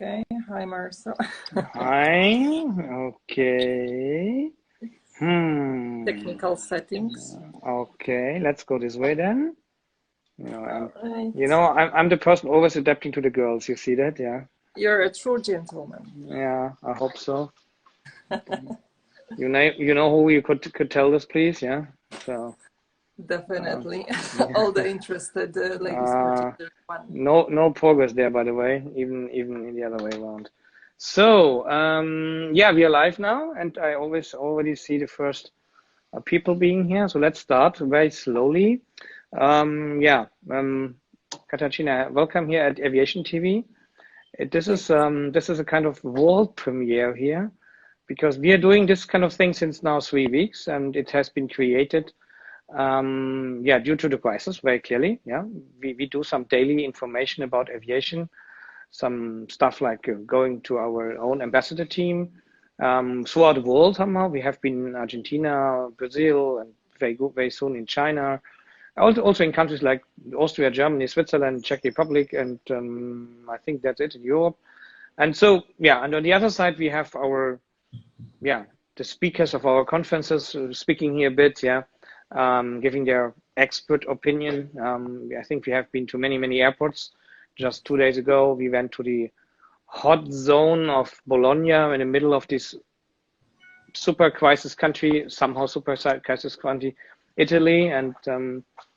Okay, hi Marcel. Hi. Okay. Technical settings. Okay, let's go this way then. You know, All I'm, right. I'm the person always adapting to the girls. You see that? Yeah. You're a true gentleman. Yeah, I hope so. You know who you could tell this, please? Yeah. So, uh, Definitely. yeah. All the interested ladies, Uh, particular one. no progress there, by the way. Even in the other way around. So, yeah, we are live now, and I always already see the first people being here. So let's start very slowly. Yeah, Katarzyna, welcome here at Aviation TV. This is a kind of world premiere here because we are doing this kind of thing since now 3 weeks, and it has been created, yeah, due to the crisis, very clearly. Yeah, we do some daily information about aviation, some stuff like going to our own ambassador team throughout the world. Somehow we have been in Argentina, Brazil, and very soon in China. Also in countries like Austria, Germany, Switzerland, Czech Republic, and I think that's it in Europe. And so, yeah, and on the other side, we have our, yeah, the speakers of our conferences speaking here a bit, yeah, giving their expert opinion. I think we have been to many airports. Just 2 days ago, we went to the hot zone of Bologna in the middle of this super crisis country, somehow super crisis country, Italy. And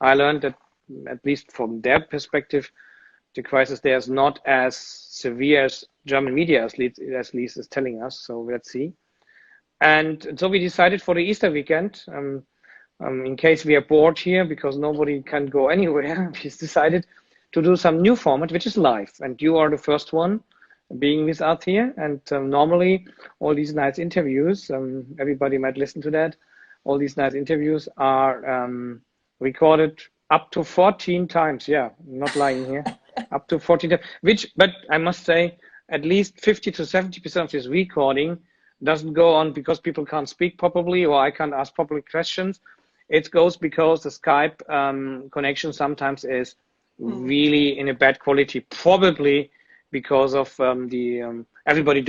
I learned that, at least from their perspective, the crisis there is not as severe as German media at least is telling us. So let's see. And so we decided for the Easter weekend, in case we are bored here because nobody can go anywhere, we decided to do some new format, which is live. And you are the first one being with us here. And normally, all these nice interviews, everybody might listen to that. All these nice interviews are recorded up to 14 times. Yeah, I'm not lying here. Up to 14 times. But I must say, at least 50 to 70% of this recording doesn't go on because people can't speak properly or I can't ask proper questions. It goes because the Skype connection sometimes is really in a bad quality, probably because of everybody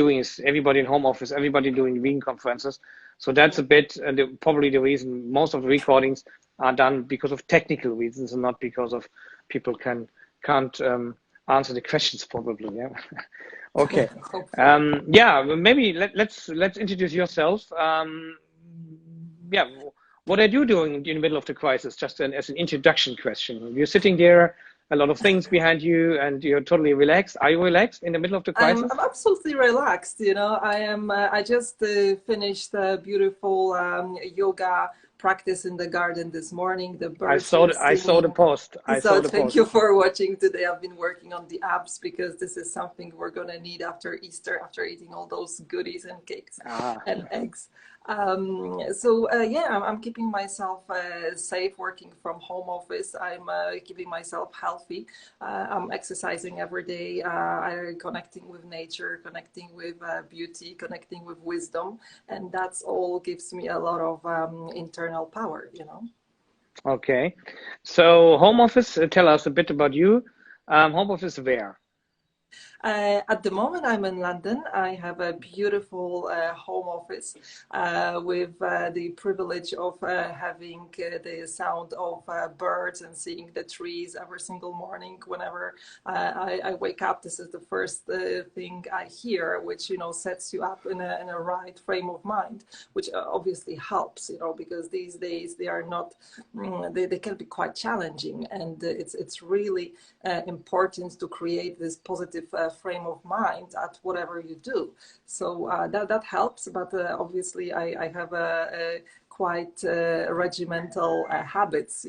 in home office, everybody doing Wien conferences. So that's a bit probably the reason most of the recordings are done because of technical reasons and not because of people can't answer the questions probably. Yeah. Okay. Yeah, maybe let's introduce yourself. Yeah, what are you doing in the middle of the crisis? Just as an introduction question. You're sitting there, a lot of things behind you, and you're totally relaxed. Are you relaxed in the middle of the I'm crisis? absolutely relaxed. I am. I just finished a beautiful yoga practice in the garden this morning. The I birds saw were the, I saw the singing. post. I saw So the thank you post. for watching today. I've been working on the abs because this is something we're gonna need after Easter, after eating all those goodies and cakes Ah, and eggs. Yeah, I'm keeping myself safe, working from home office. I'm keeping myself healthy. I'm exercising every day. I'm connecting with nature, connecting with beauty, connecting with wisdom, and that's all gives me a lot of internal power. okay. So home office, tell us a bit about you. Home office where? At the moment, I'm in London. I have a beautiful home office with the privilege of having the sound of birds and seeing the trees every single morning. Whenever I wake up, this is the first thing I hear, which sets you up in a right frame of mind, which obviously helps, because these days they are not, they can be quite challenging, and it's really important to create this positive frame of mind at whatever you do. So that helps, but obviously I have a quite regimental habits,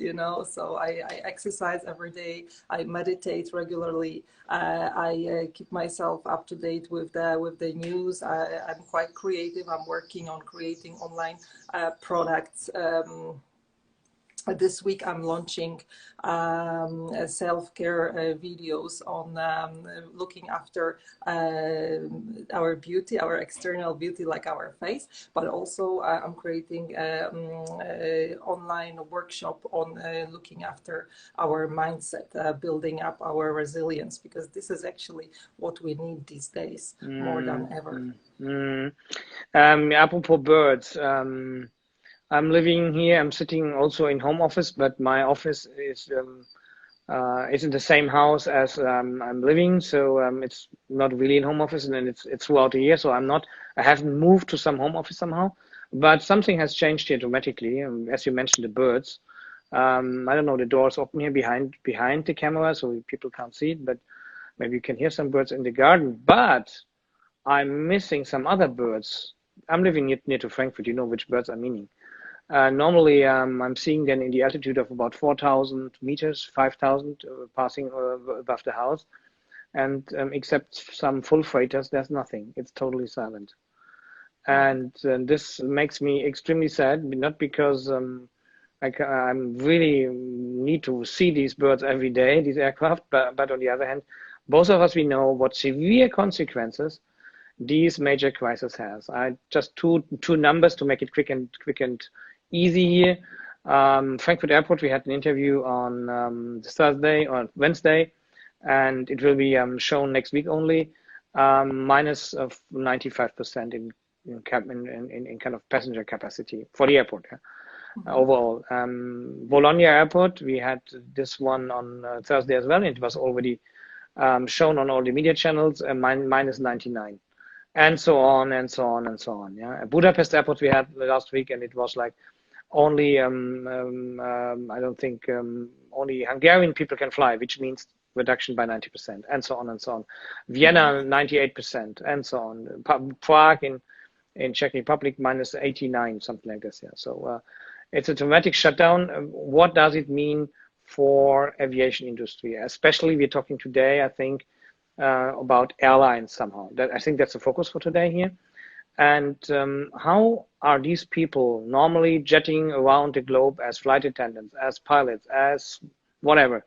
so I exercise every day, I meditate regularly, I keep myself up to date with the news. I'm quite creative. I'm working on creating online products, This week I'm launching self-care videos on looking after our beauty, our external beauty, like our face, but also I'm creating an online workshop on looking after our mindset, building up our resilience, because this is actually what we need these days more than ever. Apropos birds, I'm living here. I'm sitting also in home office, but my office is in the same house as I'm living, so it's not really in home office, and then it's throughout the year. So I haven't moved to some home office somehow, but something has changed here dramatically. As you mentioned, the birds. I don't know. The door's open here behind the camera, so people can't see it, but maybe you can hear some birds in the garden. But I'm missing some other birds. I'm living near to Frankfurt. You know which birds I'm meaning. Normally, I'm seeing them in the altitude of about 4,000 meters, 5,000 passing above the house. And except some full freighters, there's nothing. It's totally silent. And this makes me extremely sad, not because I'm really need to see these birds every day, these aircraft, but on the other hand, both of us, we know what severe consequences these major crisis has. I just two numbers to make it quick and easy here. Frankfurt Airport, we had an interview on Thursday or Wednesday, and it will be shown next week only. Minus of 95% in kind of passenger capacity for the airport. Yeah? Overall, Bologna Airport, we had this one on Thursday as well, and it was already shown on all the media channels, minus 99. And so on and so on and so on. Yeah, at Budapest Airport we had last week, and it was like only I don't think only Hungarian people can fly, which means reduction by 90%, and so on and so on. Vienna 98%, and so on. Prague in Czech Republic minus 89, something like this. Yeah, so it's a dramatic shutdown. What does it mean for aviation industry? Especially we're talking today, I think. About airlines somehow. I think that's the focus for today here. And how are these people normally jetting around the globe as flight attendants, as pilots, as whatever,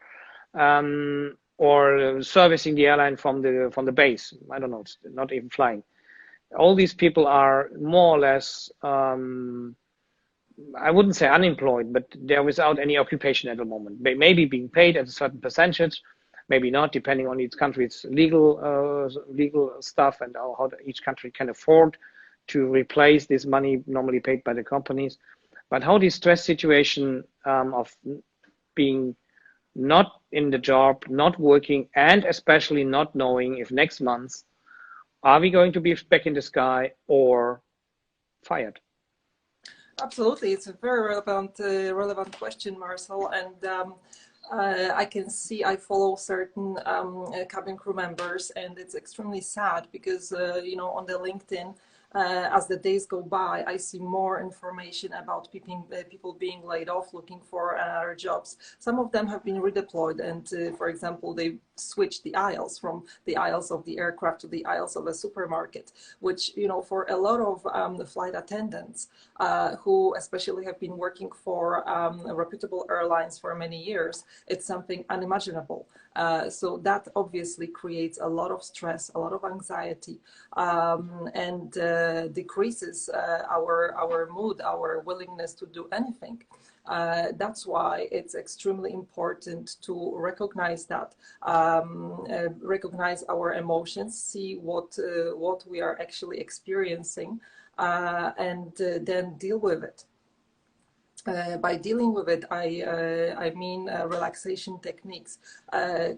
or servicing the airline from the base? I don't know, it's not even flying. All these people are more or less, I wouldn't say unemployed, but they're without any occupation at the moment. They may be being paid at a certain percentage, maybe not, depending on each country's legal stuff and how each country can afford to replace this money normally paid by the companies. But how the stress situation of being not in the job, not working, and especially not knowing if next month are we going to be back in the sky or fired? Absolutely, it's a very relevant question, Marcel, and I can see I follow certain cabin crew members, and it's extremely sad because on the LinkedIn, as the days go by, I see more information about people being laid off, looking for other jobs. Some of them have been redeployed, and for example, they switched the aisles from the aisles of the aircraft to the aisles of a supermarket, which for a lot of flight attendants who especially have been working for reputable airlines for many years, it's something unimaginable. So that obviously creates a lot of stress, a lot of anxiety, and decreases our mood, our willingness to do anything. That's why it's extremely important to recognize that, recognize our emotions, see what we are actually experiencing, and then deal with it. By dealing with it, I mean relaxation techniques,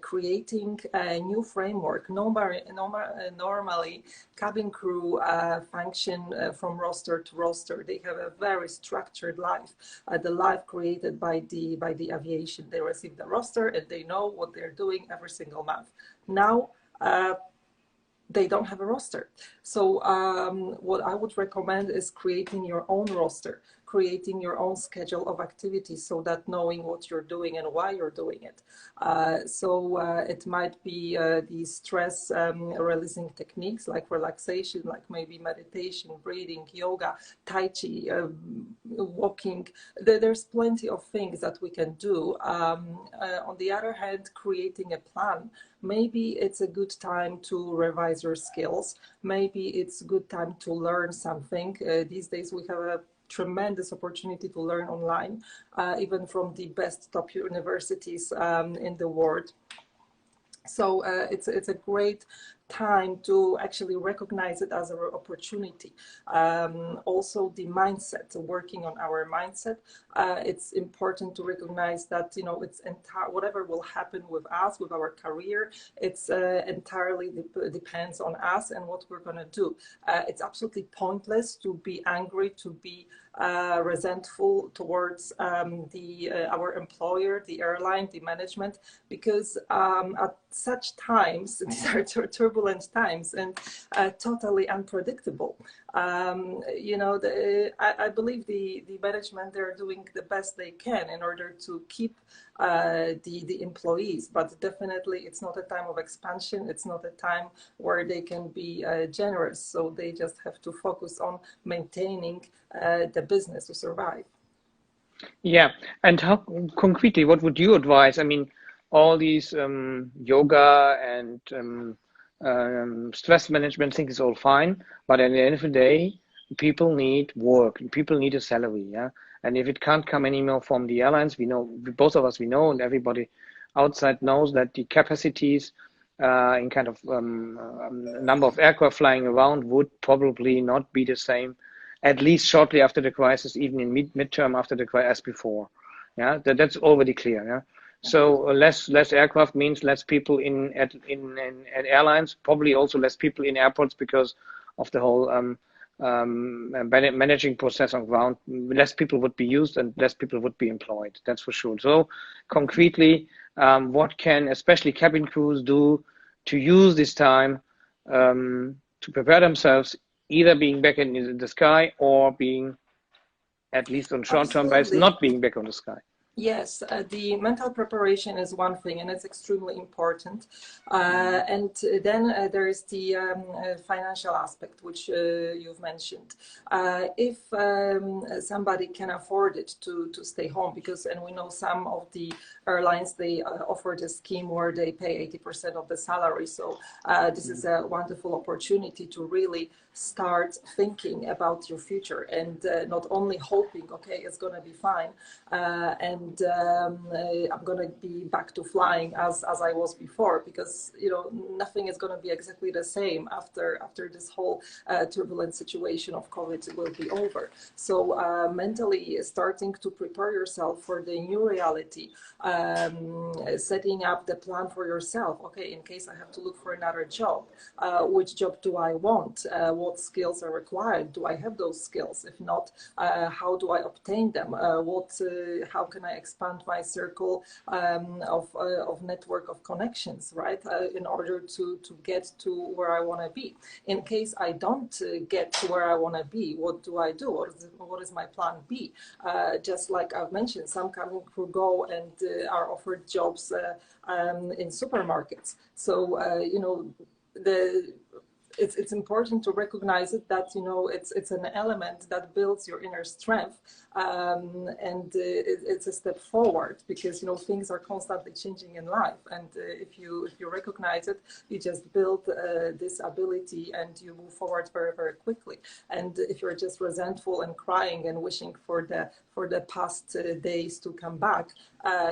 creating a new framework. Normally, cabin crew function from roster to roster. They have a very structured life, the life created by the aviation. They receive the roster and they know what they're doing every single month. Now, they don't have a roster. So what I would recommend is creating your own roster, creating your own schedule of activities, so that knowing what you're doing and why you're doing it. It might be these stress releasing techniques like relaxation, like maybe meditation, breathing, yoga, tai chi, walking. There's plenty of things that we can do. On the other hand, creating a plan. Maybe it's a good time to revise your skills. Maybe it's a good time to learn something. These days we have a tremendous opportunity to learn online, even from the best top universities in the world. So it's a great time to actually recognize it as an opportunity. Also the mindset, working on our mindset. It's important to recognize that, you know, it's whatever will happen with us, with our career, it's entirely depends on us and what we're going to do. It's absolutely pointless to be angry, to be resentful towards our employer, the airline, the management, because at such times, these are turbulent times and totally unpredictable. You know, I believe the management, they're doing the best they can in order to keep the employees, but definitely it's not a time of expansion. It's not a time where they can be generous. So they just have to focus on maintaining the business to survive. Yeah, and how concretely, what would you advise? I mean, all these yoga and stress management things is all fine, but at the end of the day, people need work, people need a salary, yeah. And if it can't come anymore from the airlines, we know, both of us, we know, and everybody outside knows that the capacities in kind of number of aircraft flying around would probably not be the same, at least shortly after the crisis, even in midterm after the crisis as before. Yeah, that's already clear. Yeah. So less aircraft means less people in airlines, probably also less people in airports because of the whole managing process on ground. Less people would be used and less people would be employed. That's for sure. So concretely, what can especially cabin crews do to use this time to prepare themselves, either being back in the sky or being, at least on short-term basis, Absolutely. not being back on the sky? Yes, the mental preparation is one thing, and it's extremely important. And then there is the financial aspect, which you've mentioned. If somebody can afford it to stay home, because, and we know some of the airlines, they offered a scheme where they pay 80% of the salary. So this is a wonderful opportunity to really start thinking about your future and not only hoping, okay, it's going to be fine and I'm going to be back to flying as I was before, because, you know, nothing is going to be exactly the same after this whole turbulent situation of COVID will be over. So mentally starting to prepare yourself for the new reality, setting up the plan for yourself. Okay, in case I have to look for another job, which job do I want? What skills are required? Do I have those skills? If not, how do I obtain them? How can I expand my circle of network of connections, right? In order to get to where I want to be. In case I don't get to where I want to be, what do I do? What is my plan B? Just like I've mentioned, some cabin crew go and are offered jobs in supermarkets. So, you know, it's important to recognize it, that, you know, it's an element that builds your inner strength, and it's a step forward, because, you know, things are constantly changing in life, and if you recognize it, you just build this ability and you move forward very, very quickly. And if you're just resentful and crying and wishing for the past days to come back,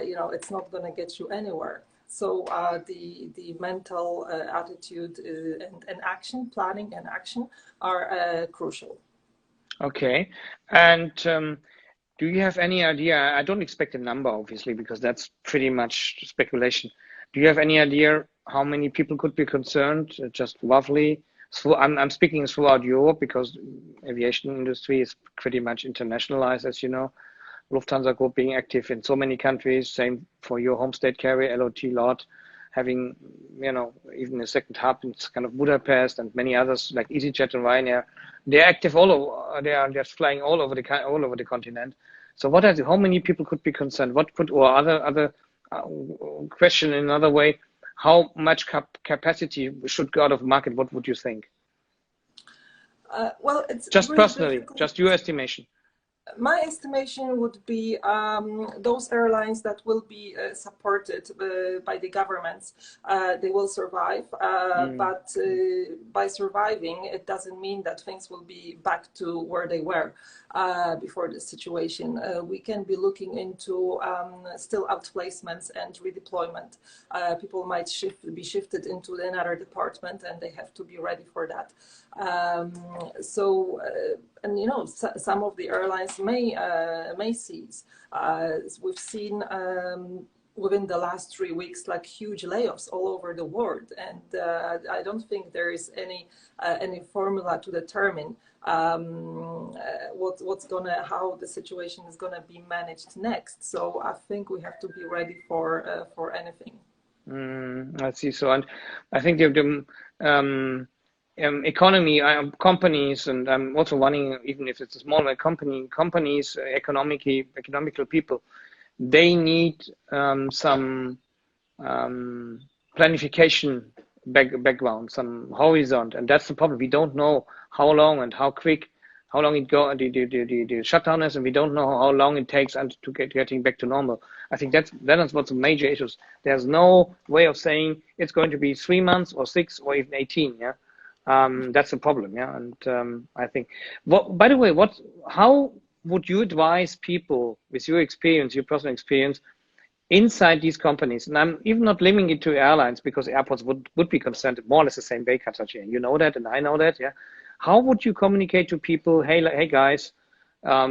you know, it's not going to get you anywhere. So the mental attitude and action, planning and action are crucial. Okay. And do you have any idea? I don't expect a number, obviously, because that's pretty much speculation. Do you have any idea how many people could be concerned, just roughly? So I'm speaking throughout Europe, because aviation industry is pretty much internationalized, as you know. Lufthansa Group being active in so many countries, same for your home state carrier, LOT, LOT. having, even a second hub in kind of Budapest and many others like EasyJet and Ryanair. They're active all over. They are just flying all over the continent. So how many people could be concerned? What could, or other question in another way, how much capacity should go out of market? What would you think? Well, it's just really personally, difficult. just your estimation. My estimation would be those airlines that will be supported by the governments, they will survive. But by surviving, it doesn't mean that things will be back to where they were before this situation. We can be looking into still outplacements and redeployment. People might be shifted into another department, and they have to be ready for that. And some of the airlines may cease. We've seen within the last 3 weeks like huge layoffs all over the world, and I don't think there is any formula to determine how the situation is gonna be managed next. So I think we have to be ready for anything. I see. So, and I think the economy, companies, and I'm also running, even if it's a smaller companies, economical people, they need some planification background, some horizon, and that's the problem. We don't know how long and how quick, how long the shutdown is, and we don't know how long it takes to getting back to normal. I think that is what's the major issues. There's no way of saying it's going to be 3 months or 6 or even 18. Yeah. That's the problem, yeah. And I think, by the way, how would you advise people with your experience, your personal experience, inside these companies? And I'm even not limiting it to airlines, because airports would be concerned more or less the same way, Katarzyna. You know that, and I know that, yeah. How would you communicate to people? Hey guys, we are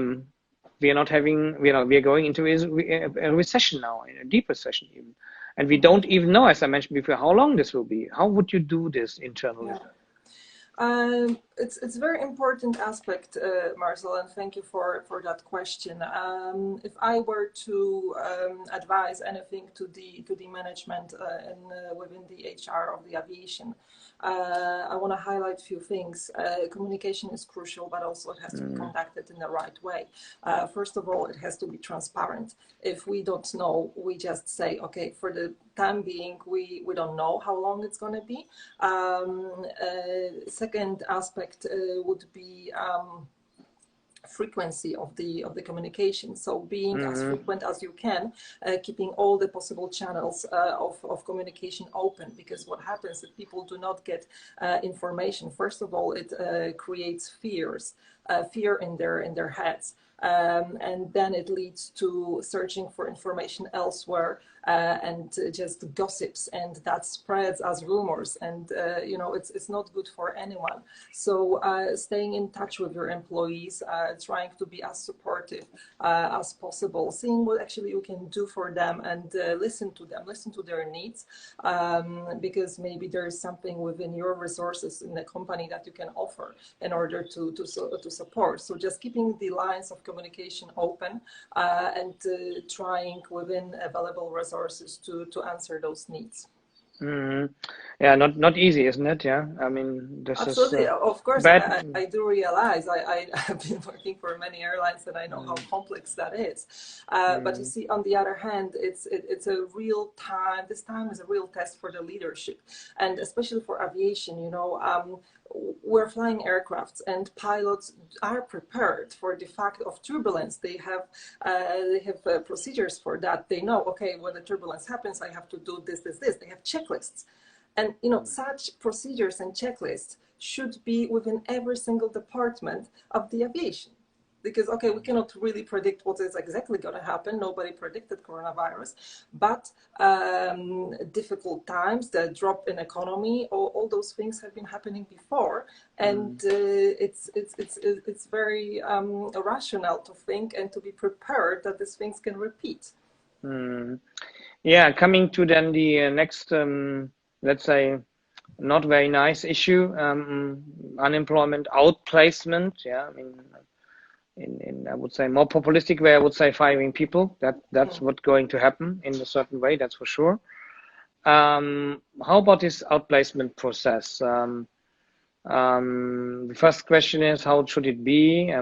going into a recession now, a deep recession even, and we don't even know, as I mentioned before, how long this will be. How would you do this internally? Yeah. It's a very important aspect, Marcel, and thank you for that question. If I were to advise anything to the management and within the HR of the aviation, I want to highlight a few things. Communication is crucial, but also it has to be conducted in the right way. First of all, it has to be transparent. If we don't know, we just say, okay, for the time being, we don't know how long it's going to be. Second aspect would be frequency of the communication. So being as frequent as you can, keeping all the possible channels of communication open, because what happens if people do not get information? First of all, it creates fear in their heads. And then it leads to searching for information elsewhere, and just gossips, and that spreads as rumors, and it's not good for anyone. So staying in touch with your employees, trying to be as supportive as possible, seeing what actually you can do for them, and listen to them, listen to their needs, because maybe there is something within your resources in the company that you can offer in order to support. So just keeping the lines of communication open, and trying within available resources to answer those needs. Yeah, not easy, isn't it? Yeah, I mean, this absolutely is of course. I do realize I have been working for many airlines, and I know how complex that is. But you see, on the other hand, it's a real time. This time is a real test for the leadership, and especially for aviation. We're flying aircrafts, and pilots are prepared for the fact of turbulence. They have procedures for that. They know, okay, when the turbulence happens, I have to do this. They have checklists, and such procedures and checklists should be within every single department of the aviation. Because, okay, we cannot really predict what is exactly going to happen. Nobody predicted coronavirus, but difficult times, the drop in economy, all those things have been happening before, and it's very rational to think and to be prepared that these things can repeat. Yeah, coming to then the next, let's say, not very nice issue, unemployment, outplacement. Yeah, I mean, in I would say more populistic way, I would say firing people. That's what's going to happen in a certain way, that's for sure. How about this outplacement process? The first question is, how should it be?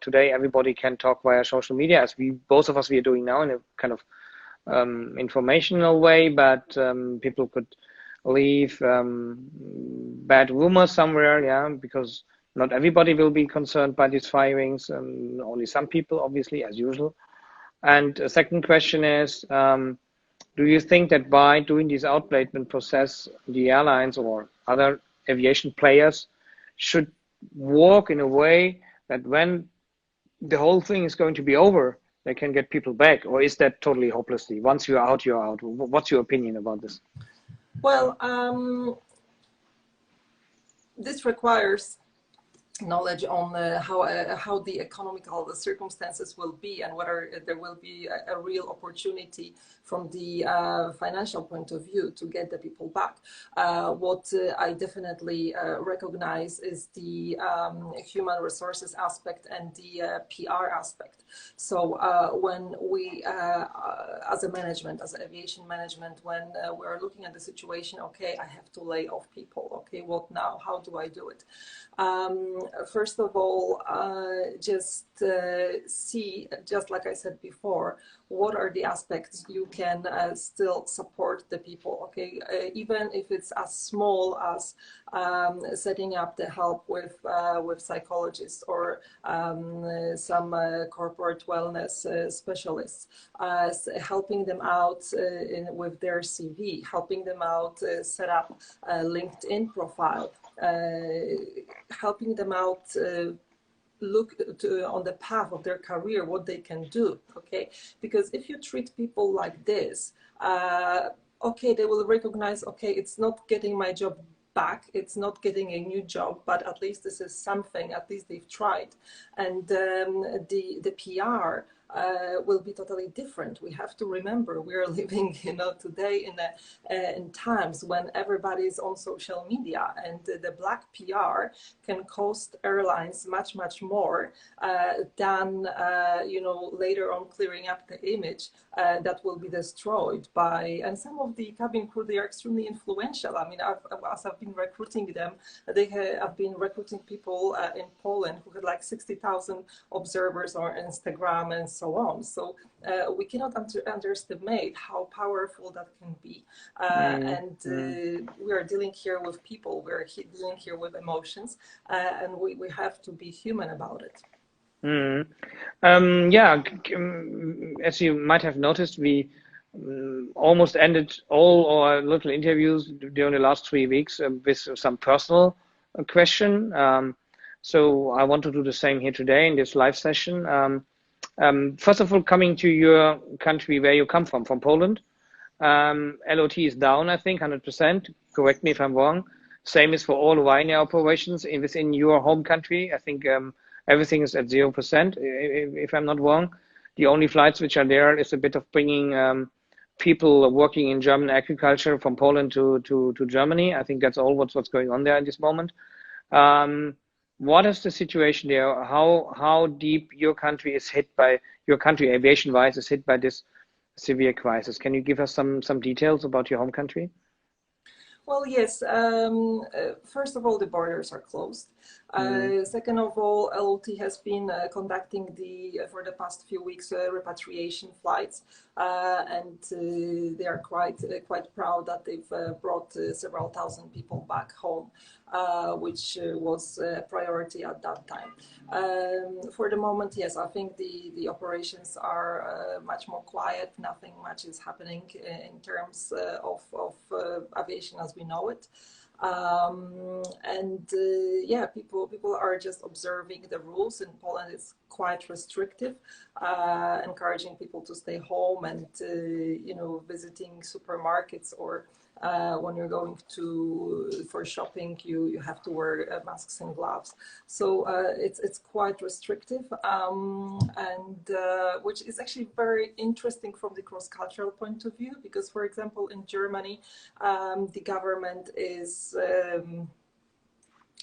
Today, everybody can talk via social media, as both of us, we are doing now in a kind of informational way, but people could leave bad rumors somewhere, yeah, because not everybody will be concerned by these firings, only some people, obviously, as usual. And the second question is, do you think that by doing this outplacement process, the airlines or other aviation players should work in a way that when the whole thing is going to be over, they can get people back? Or is that totally hopelessly? Once you're out, you're out. What's your opinion about this? Well, this requires knowledge on how the economical circumstances will be and whether there will be a real opportunity from the financial point of view to get the people back. What I definitely recognize is the human resources aspect and the PR aspect. So when we, as a management, as aviation management, when we're looking at the situation, okay, I have to lay off people. Okay, what now? How do I do it? First of all, just see, just like I said before, what are the aspects you can still support the people, okay? Even if it's as small as setting up the help with psychologists or some corporate wellness specialists, helping them out with their CV, helping them out set up a LinkedIn profile, helping them out look on the path of their career, what they can do, okay? Because if you treat people like this, okay, they will recognize, okay, it's not getting my job back, it's not getting a new job, but at least this is something, at least they've tried. And the PR will be totally different. We have to remember we're living, today in times when everybody's on social media, and the black PR can cost airlines much more than later on clearing up the image that will be destroyed by. And some of the cabin crew, they are extremely influential. I mean, as I've been recruiting them, I've been recruiting people in Poland who had like 60,000 observers on Instagram and so on. So we cannot underestimate how powerful that can be. We are dealing here with people, we're dealing here with emotions, and we have to be human about it. As you might have noticed, we almost ended all our little interviews during the last 3 weeks with some personal question. So I want to do the same here today in this live session. First of all, coming to your country where you come from Poland, LOT is down, I think, 100%. Correct me if I'm wrong. Same is for all Ryanair operations within your home country. I think everything is at 0%, if I'm not wrong. The only flights which are there is a bit of bringing people working in German agriculture from Poland to Germany. I think that's all what's going on there at this moment. What is the situation there? How deep your country is hit by, your country aviation-wise is hit by this severe crisis? Can you give us some details about your home country? Well, yes. First of all, the borders are closed. Second of all, LOT has been conducting for the past few weeks repatriation flights, and they are quite proud that they've brought several thousand people back home, which was a priority at that time. For the moment, yes, I think the operations are much more quiet. Nothing much is happening in terms of aviation as we know it. People are just observing the rules. In Poland, it's quite restrictive, encouraging people to stay home and visiting supermarkets, or when you're going for shopping, you have to wear masks and gloves. So it's quite restrictive, which is actually very interesting from the cross-cultural point of view, because, for example, in Germany, the government is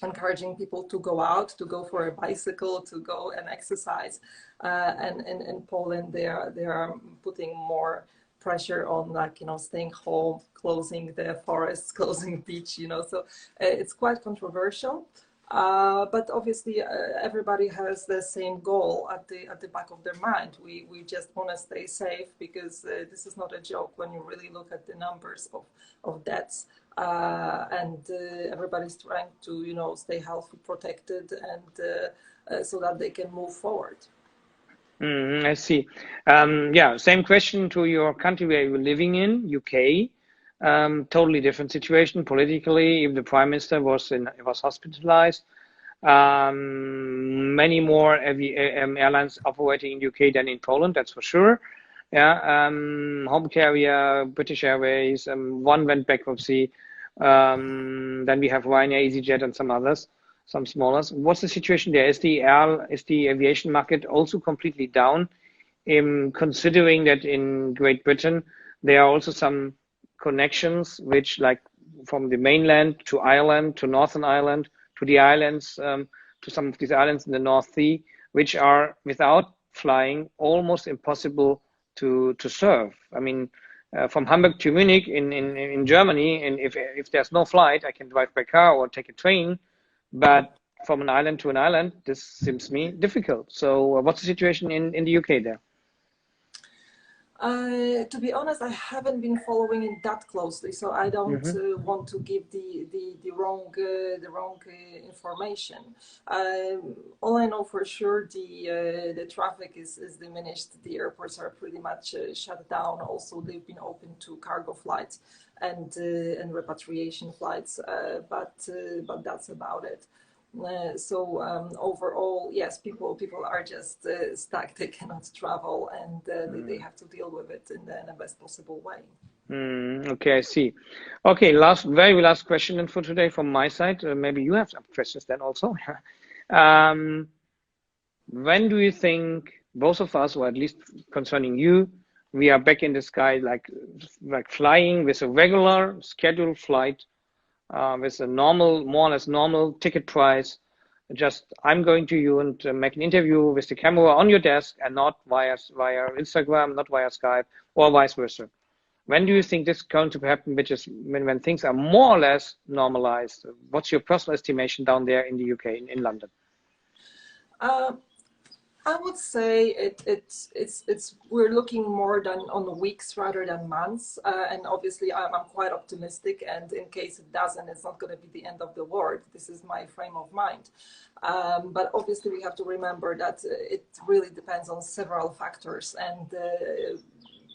encouraging people to go out, to go for a bicycle, to go and exercise. And in Poland, they are putting more pressure on, like, staying home, closing the forests, closing beach, so it's quite controversial. But obviously, everybody has the same goal at the back of their mind. We just want to stay safe, because this is not a joke when you really look at the numbers of deaths. And everybody's trying to stay healthy, protected, and so that they can move forward. I see. Yeah, same question to your country where you're living in, UK. Totally different situation politically. If the prime minister was hospitalized, many more airlines operating in UK than in Poland, that's for sure. Yeah, home carrier, British Airways, one went bankruptcy. Then we have Ryanair, EasyJet, and some others, some smaller. What's the situation there? Is the aviation market also completely down? Considering that in Great Britain there are also some connections which, like, from the mainland to Ireland, to Northern Ireland, to the islands, to some of these islands in the North Sea, which are, without flying, almost impossible to serve. I mean, from Hamburg to Munich in Germany, and if there's no flight, I can drive by car or take a train, but from an island to an island, this seems me difficult. So what's the situation in the UK there? To be honest, I haven't been following it that closely, so I don't want to give the wrong information. All I know for sure, the traffic is diminished. The airports are pretty much shut down. Also, they've been open to cargo flights and repatriation flights, but that's about it. So overall, yes, people are just stuck. They cannot travel, and they have to deal with it in the best possible way. Okay, I see. Okay, very last question then for today from my side. Maybe you have some questions then also. When do you think, both of us, or at least concerning you, we are back in the sky, like flying with a regular scheduled flight? With a normal, more or less normal ticket price, just I'm going to you and make an interview with the camera on your desk, and not via Instagram, not via Skype, or vice versa. When do you think this is going to happen, which is when things are more or less normalized? What's your personal estimation down there in the UK, in London? I would say we're looking more than on weeks rather than months, and obviously I'm quite optimistic. And in case it doesn't, it's not going to be the end of the world. This is my frame of mind. But obviously we have to remember that it really depends on several factors, and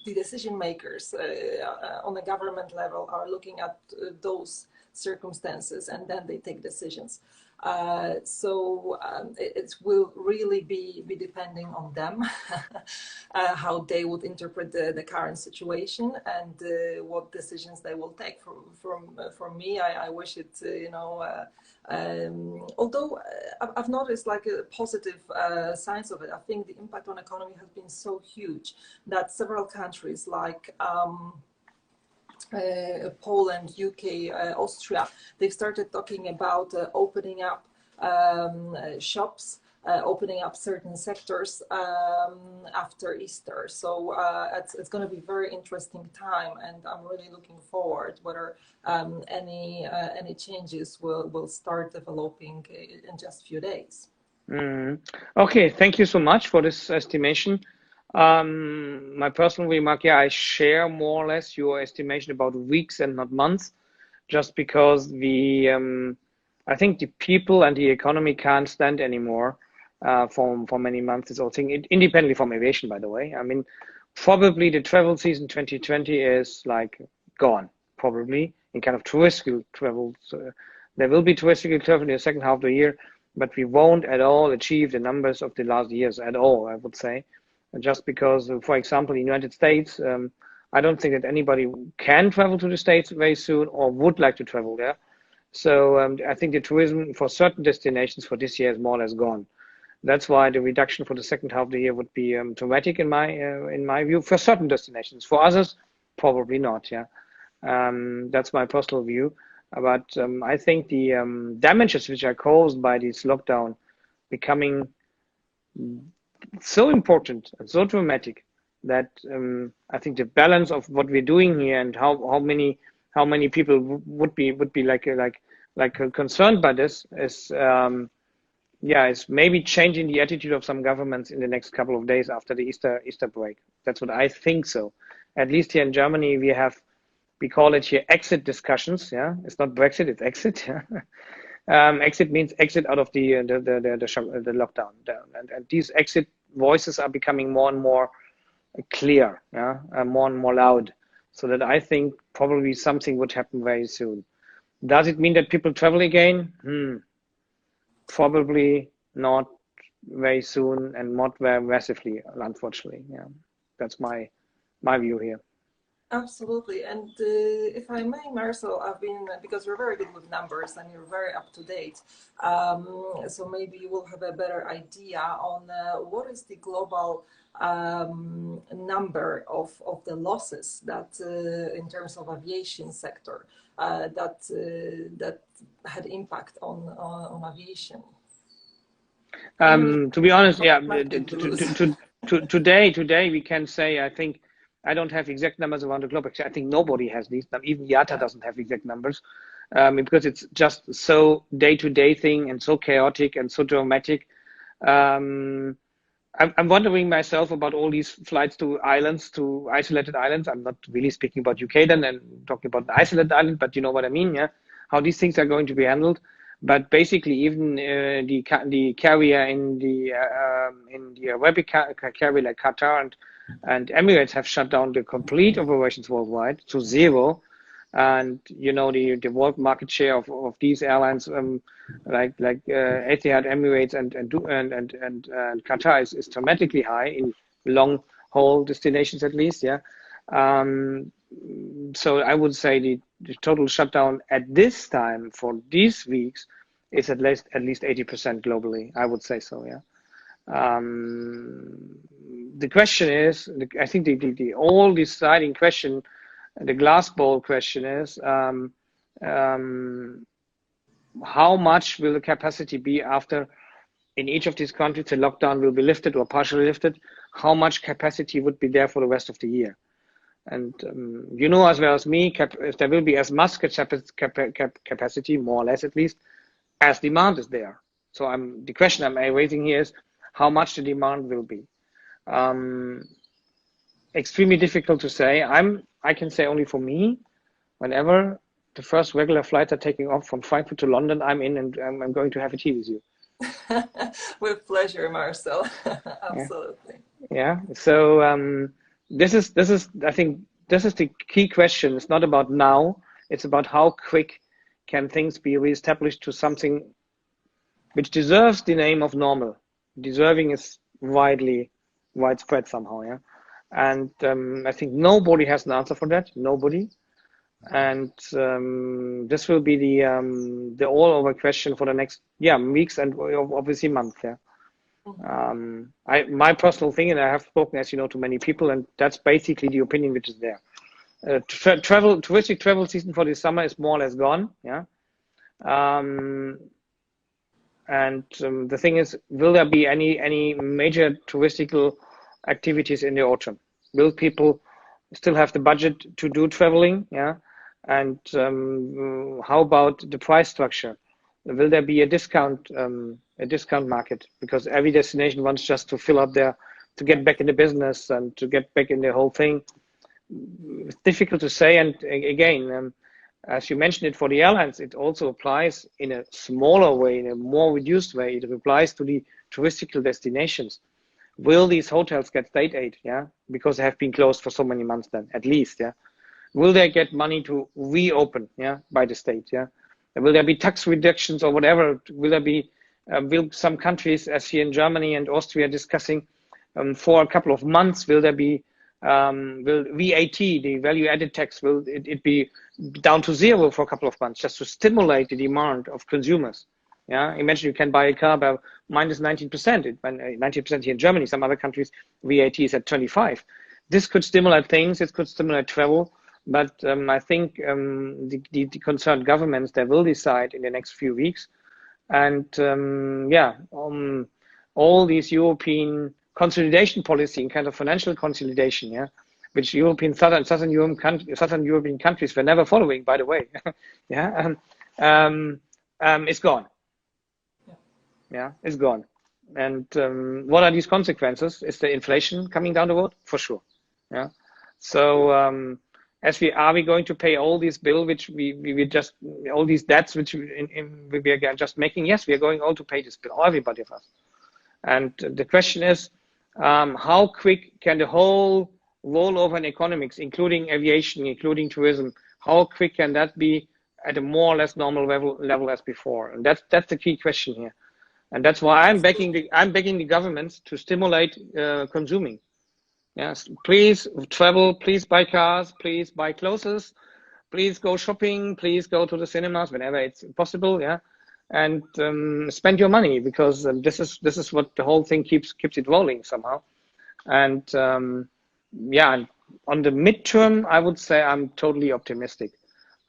the decision makers on the government level are looking at those circumstances, and then they take decisions. So it will really be depending on them, how they would interpret the current situation, and what decisions they will take. From me, I wish it, although I've noticed like positive signs of it. I think the impact on economy has been so huge that several countries like Poland, UK, Austria, they've started talking about opening up shops, opening up certain sectors after Easter. So it's going to be a very interesting time, and I'm really looking forward whether any changes will start developing in just a few days. Okay, thank you so much for this estimation. My personal remark, yeah, I share more or less your estimation about weeks and not months, just because I think the people and the economy can't stand anymore for many months. This whole thing, independently from aviation, by the way. I mean, probably the travel season 2020 is like gone, probably, in kind of touristical travel. So there will be touristical travel in the second half of the year, but we won't at all achieve the numbers of the last years at all, I would say. Just because, for example, in the United States, I don't think that anybody can travel to the States very soon or would like to travel there. So I think the tourism for certain destinations for this year is more or less gone. That's why the reduction for the second half of the year would be dramatic in my view for certain destinations. For others, probably not. Yeah, that's my personal view. But I think the damages which are caused by this lockdown becoming so important and so dramatic that I think the balance of what we're doing here and how many people would be concerned by this is is maybe changing the attitude of some governments in the next couple of days after the Easter break. That's what I think so. At least here in Germany, we call it here exit discussions. Yeah, it's not Brexit, it's exit. Yeah. Exit means exit out of the lockdown, and these exit voices are becoming more and more clear, yeah, more and more loud. So that I think probably something would happen very soon. Does it mean that people travel again? Probably not very soon and not very massively, unfortunately. Yeah, that's my view here. Absolutely. And if I may, Marcel, because you're very good with numbers and you're very up to date, so maybe you will have a better idea on what is the global number of the losses that in terms of aviation sector that had impact on aviation. To be honest, yeah, today we can say, I think, I don't have exact numbers around the globe. Actually, I think nobody has these. Even IATA doesn't have exact numbers because it's just so day-to-day thing and so chaotic and so dramatic. I'm wondering myself about all these flights to islands, to isolated islands. I'm not really speaking about UK then and talking about the isolated island, but you know what I mean, yeah? How these things are going to be handled. But basically, even the carrier in the Arabic carrier like Qatar and Emirates have shut down the complete operations worldwide to zero. And you know the world market share of these airlines, like Etihad, Emirates, and Qatar is dramatically high in long haul destinations at least. Yeah. So I would say the total shutdown at this time for these weeks is at least 80% globally. I would say so. Yeah. The question is, I think the all deciding question, the glass ball question is, how much will the capacity be after in each of these countries the lockdown will be lifted or partially lifted? How much capacity would be there for the rest of the year? And you know as well as me, if there will be as much capacity, more or less at least, as demand is there. So the question I'm raising here is how much the demand will be. Extremely difficult to say. I can say only for me, whenever the first regular flights are taking off from Frankfurt to London, I'm in and I'm going to have a tea with you. With pleasure, Marcel. Absolutely. Yeah. So this is I think this is the key question. It's not about now. It's about how quick can things be reestablished to something which deserves the name of normal. Deserving is widespread somehow. Yeah. And I think nobody has an answer for that. Nobody. And this will be the all-over question for the next weeks and obviously months. Yeah. My personal thing, and I have spoken, as you know, to many people, and that's basically the opinion which is there. Touristic travel season for this summer is more or less gone. Yeah. And the thing is, will there be any major touristical activities in the autumn? Will people still have the budget to do traveling? Yeah. And how about the price structure? Will there be a discount market? Because every destination wants just to fill up to get back in the business and to get back in the whole thing. It's difficult to say. And again, as you mentioned it for the airlines, it also applies in a smaller way, in a more reduced way. It applies to the touristical destinations. Will these hotels get state aid? Yeah, because they have been closed for so many months then, at least. Yeah. Will they get money to reopen? Yeah, by the state. Yeah. Will there be tax reductions or whatever? Will there be? Will some countries, as here in Germany and Austria, discussing for a couple of months? Will there be? Will VAT, the value-added tax, will it be down to zero for a couple of months, just to stimulate the demand of consumers? Yeah, imagine you can buy a car by minus 19%. 19% here in Germany. Some other countries, VAT is at 25. This could stimulate things. It could stimulate travel. But I think the concerned governments, they will decide in the next few weeks. And all these European consolidation policy and kind of financial consolidation, yeah, which Southern European countries were never following, by the way, yeah, it's gone. Yeah, it's gone. And what are these consequences? Is the inflation coming down the road? For sure. Yeah. So are we going to pay all these bills, which we just, all these debts, which we are just making? Yes, we are going all to pay this bill, everybody of us. And the question is, how quick can the whole rollover in economics, including aviation, including tourism, how quick can that be at a more or less normal level as before? And that's the key question here. And that's why I'm begging the governments to stimulate consuming. Yes, please travel, please buy cars, please buy clothes, please go shopping, please go to the cinemas whenever it's possible. Yeah, and spend your money, because this is what the whole thing keeps it rolling somehow. And yeah, on the midterm, I would say I'm totally optimistic.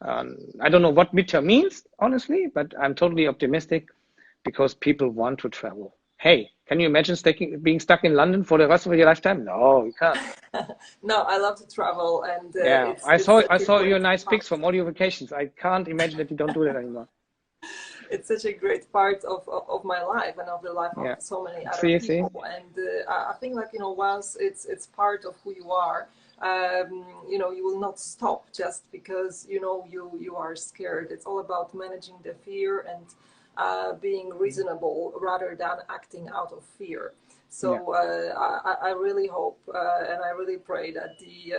I don't know what midterm means, honestly, but I'm totally optimistic because people want to travel. Hey, can you imagine being stuck in London for the rest of your lifetime? No, you can't. No, I love to travel, and yeah, I saw your nice pics from all your vacations. I can't imagine that you don't do that anymore. It's such a great part of my life and of the life of so many other people. And I think, like, once it's part of who you are, you will not stop just because you are scared. It's all about managing the fear and being reasonable rather than acting out of fear. So I really hope and I really pray that the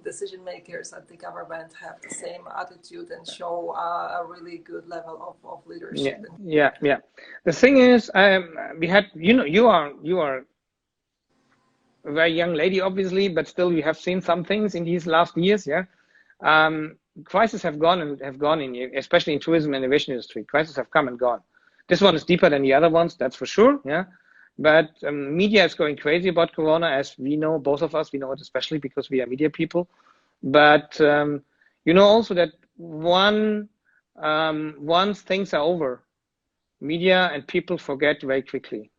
decision makers at the government have the same attitude and show a really good level of leadership. Yeah. The thing is, we had, you are a very young lady, obviously, but still you have seen some things in these last years. Yeah, crises have gone in, especially in tourism and aviation industry. Crises have come and gone. This one is deeper than the other ones, that's for sure. Yeah. But media is going crazy about Corona, as we know, both of us, we know it especially because we are media people. But also that once things are over, media and people forget very quickly.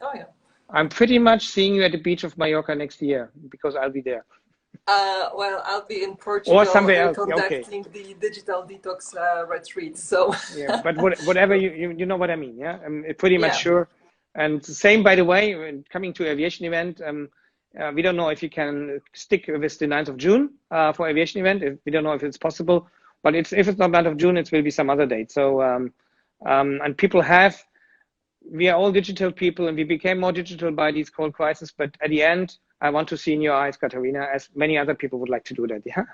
Oh yeah. I'm pretty much seeing you at the beach of Mallorca next year because I'll be there. Well, I'll be in Portugal or somewhere else. conducting the digital detox retreat. So yeah, but whatever you know what I mean. Yeah, I'm pretty much sure. And same, by the way, coming to Aviation-Event, we don't know if you can stick with the 9th of June for Aviation-Event. We don't know if it's possible, but if it's not 9th of June, it will be some other date. So, and we are all digital people, and we became more digital by these cold crises. But at the end, I want to see in your eyes, Katarzyna, as many other people would like to do that. Yeah,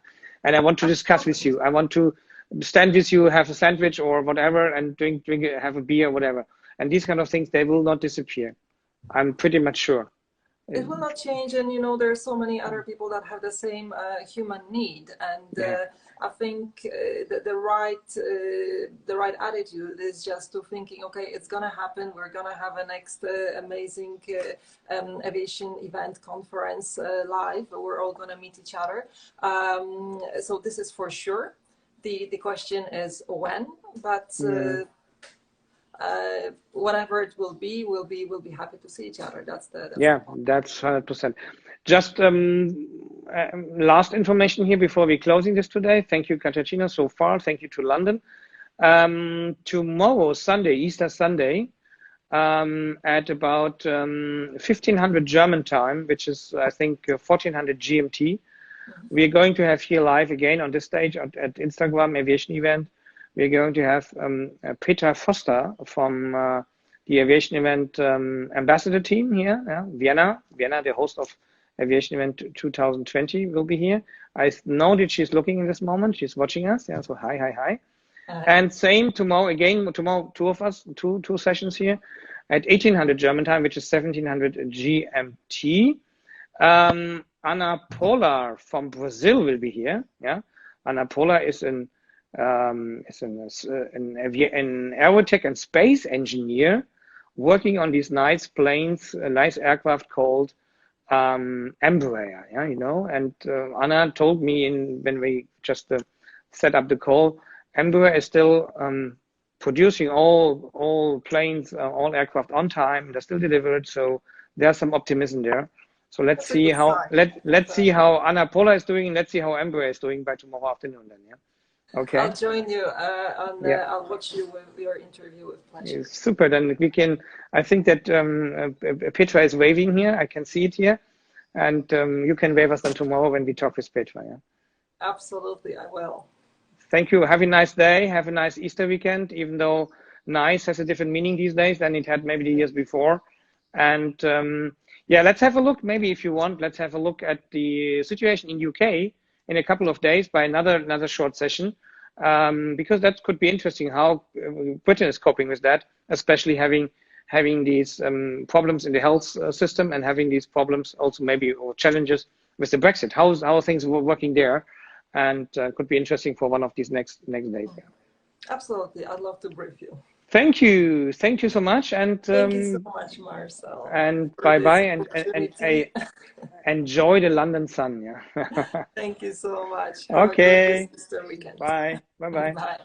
and I want to discuss with you. I want to stand with you, have a sandwich or whatever, and drink, have a beer, or whatever. And these kind of things, they will not disappear. I'm pretty much sure. It will not change, and there are so many other people that have the same human need, and I think the right attitude is just to thinking, okay, it's gonna happen. We're gonna have a next amazing aviation event conference live. We're all gonna meet each other. So this is for sure. The question is when, but. Whatever it will be, we'll be happy to see each other. That's that's 100%. Just last information here before we closing this today. Thank you, Katarzyna, so far. Thank you to London. Tomorrow, Sunday, Easter Sunday, at about 1500 German time, which is I think 1400 GMT. We're going to have here live again on this stage at Instagram Aviation-Event. We're going to have Peter Foster from the Aviation-Event ambassador team here. Vienna, the host of Aviation-Event 2020, will be here. I know that she's looking in this moment. She's watching us. Yeah, so hi. And same tomorrow, two of us, two sessions here at 1800 German time, which is 1700 GMT. Ana Polar from Brazil will be here. Yeah, Ana Polar is an aerotech and space engineer working on these nice planes, a nice aircraft called Embraer. Yeah, and Anna told me when we just set up the call, Embraer is still producing all planes, all aircraft on time. They're still delivered, so there's some optimism there. So let's That's a see good how sign. let's see how Anna Paula is doing, and let's see how Embraer is doing by tomorrow afternoon. Then, yeah. Okay. I'll join you on. Yeah. I'll watch you with your interview with pleasure. Super. Then we can. I think that Petra is waving here. I can see it here, and you can wave us then tomorrow when we talk with Petra. Yeah. Absolutely, I will. Thank you. Have a nice day. Have a nice Easter weekend. Even though nice has a different meaning these days than it had maybe the years before. And yeah, let's have a look. Maybe if you want, let's have a look at the situation in UK in a couple of days by another short session, because that could be interesting how Britain is coping with that, especially having these problems in the health system and having these problems also maybe or challenges with the Brexit. How are things working there? And could be interesting for one of these next days. Yeah. Absolutely, I'd love to brief you. Thank you so much, and Thank you so much, Marcel, for bye this bye, and opportunity. enjoy the London sun. Yeah. Thank you so much. Have a great Okay. Easter weekend. Bye bye. Bye.